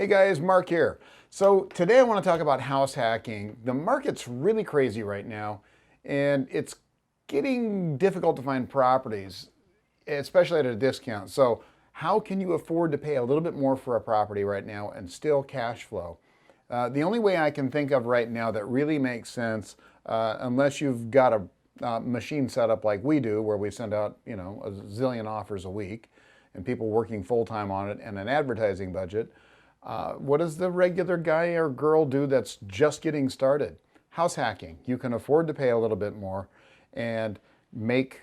Hey guys, Mark here. So today I want to talk about house hacking. The market's really crazy right now, and it's getting difficult to find properties, especially at a discount. So how can you afford to pay a little bit more for a property right now and still cash flow? The only way I can think of right now that really makes sense, unless you've got a machine set up like we do, where we send out, a zillion offers a week, and people working full time on it, and an advertising budget. What does the regular guy or girl do that's just getting started? House hacking. You can afford to pay a little bit more and make,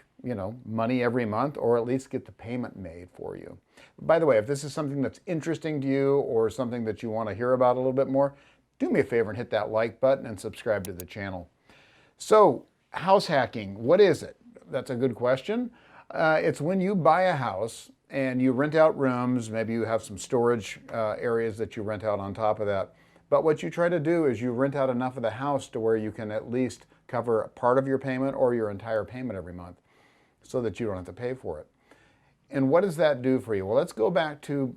money every month, or at least get the payment made for you. By the way, if this is something that's interesting to you or something that you want to hear about a little bit more, do me a favor and hit that like button and subscribe to the channel. So, house hacking, what is it? That's a good question. It's when you buy a house and you rent out rooms. Maybe you have some storage areas that you rent out on top of that. But what you try to do is you rent out enough of the house to where you can at least cover a part of your payment or your entire payment every month so that you don't have to pay for it. And what does that do for you? Well, let's go back to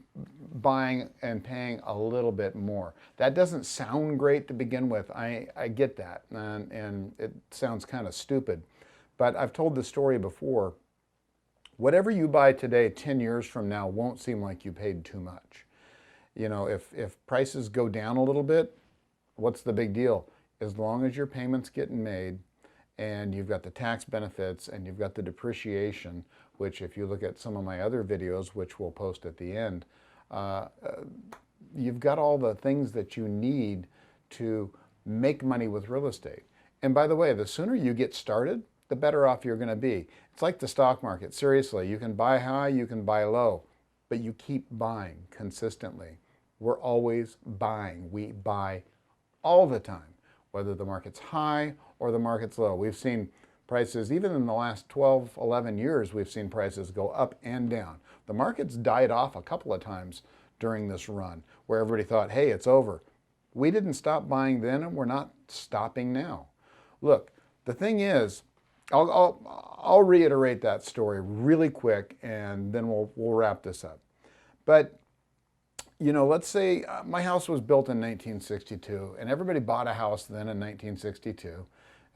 buying and paying a little bit more. That doesn't sound great to begin with. I get that, and it sounds kind of stupid. But I've told this story before. Whatever you buy today, 10 years from now, won't seem like you paid too much. If prices go down a little bit, what's the big deal? As long as your payment's getting made and you've got the tax benefits and you've got the depreciation, which if you look at some of my other videos, which we'll post at the end, you've got all the things that you need to make money with real estate. And by the way, the sooner you get started, the better off you're going to be. It's like the stock market. Seriously, you can buy high, you can buy low, but you keep buying consistently. We're always buying. We buy all the time, whether the market's high or the market's low. We've seen prices, even in the last 12, 11 years, we've seen prices go up and down. The market's died off a couple of times during this run where everybody thought, hey, it's over. We didn't stop buying then, and we're not stopping now. Look, the thing is, I'll reiterate that story really quick, and then we'll wrap this up. But let's say my house was built in 1962, and everybody bought a house then in 1962,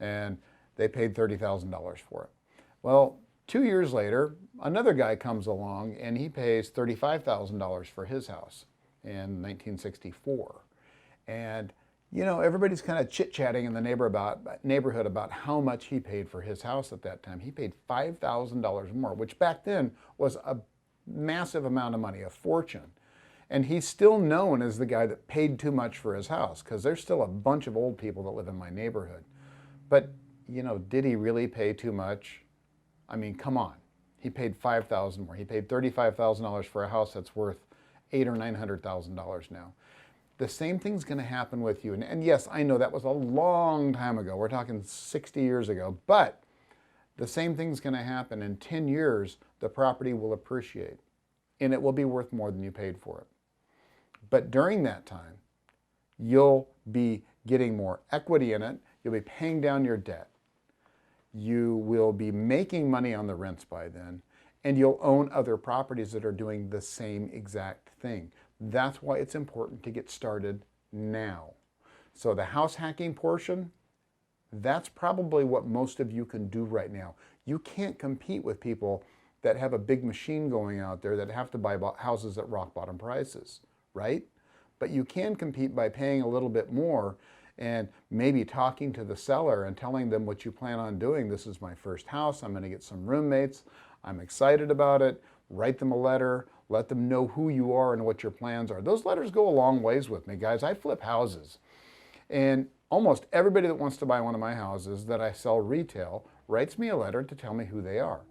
and they paid $30,000 for it. Well, 2 years later, another guy comes along, and he pays $35,000 for his house in 1964, and everybody's kind of chit-chatting in the neighborhood about how much he paid for his house at that time. He paid $5,000 more, which back then was a massive amount of money, a fortune. And he's still known as the guy that paid too much for his house, because there's still a bunch of old people that live in my neighborhood. But, did he really pay too much? I mean, come on. He paid $5,000 more. He paid $35,000 for a house that's worth $800,000 or $900,000 now. The same thing's going to happen with you. And yes, I know that was a long time ago. We're talking 60 years ago. But the same thing's going to happen. In 10 years, the property will appreciate, and it will be worth more than you paid for it. But during that time, you'll be getting more equity in it. You'll be paying down your debt. You will be making money on the rents by then, and you'll own other properties that are doing the same exact thing. That's why it's important to get started now. So the house hacking portion, that's probably what most of you can do right now. You can't compete with people that have a big machine going out there that have to buy houses at rock bottom prices, right? But you can compete by paying a little bit more and maybe talking to the seller and telling them what you plan on doing. This is my first house. I'm going to get some roommates. I'm excited about it. Write them a letter. Let them know who you are and what your plans are. Those letters go a long ways with me, guys. I flip houses. And almost everybody that wants to buy one of my houses that I sell retail writes me a letter to tell me who they are.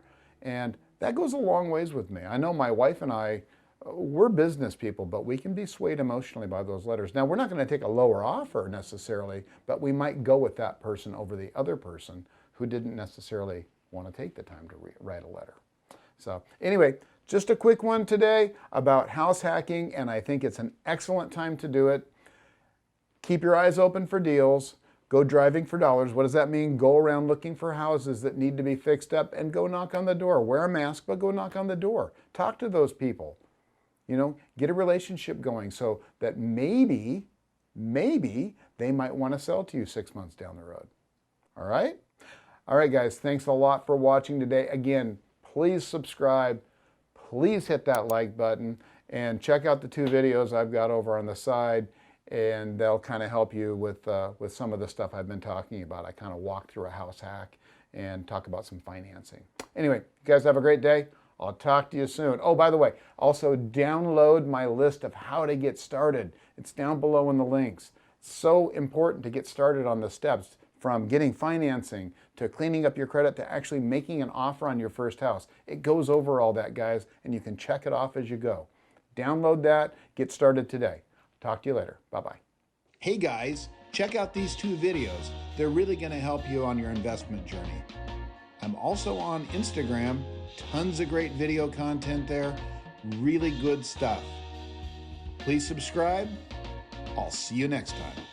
And that goes a long ways with me. I know my wife and I, we're business people, but we can be swayed emotionally by those letters. Now, we're not going to take a lower offer necessarily, but we might go with that person over the other person who didn't necessarily want to take the time to write a letter. So anyway, just a quick one today about house hacking, and I think it's an excellent time to do it. Keep your eyes open for deals. Go driving for dollars. What does that mean? Go around looking for houses that need to be fixed up and go knock on the door. Wear a mask, but go knock on the door. Talk to those people. You know, get a relationship going so that maybe they might want to sell to you 6 months down the road. All right? All right, guys, thanks a lot for watching today. Again, please subscribe. Please hit that like button and check out the 2 videos I've got over on the side, and they'll kind of help you with some of the stuff I've been talking about. I kind of walk through a house hack and talk about some financing. Anyway, you guys have a great day. I'll talk to you soon. Oh, by the way, also download my list of how to get started. It's down below in the links. So important to get started on the steps from getting financing to cleaning up your credit to actually making an offer on your first house. It goes over all that, guys, and you can check it off as you go. Download that. Get started today. Talk to you later. Bye-bye. Hey, guys, check out these 2 videos. They're really going to help you on your investment journey. I'm also on Instagram. Tons of great video content there. Really good stuff. Please subscribe. I'll see you next time.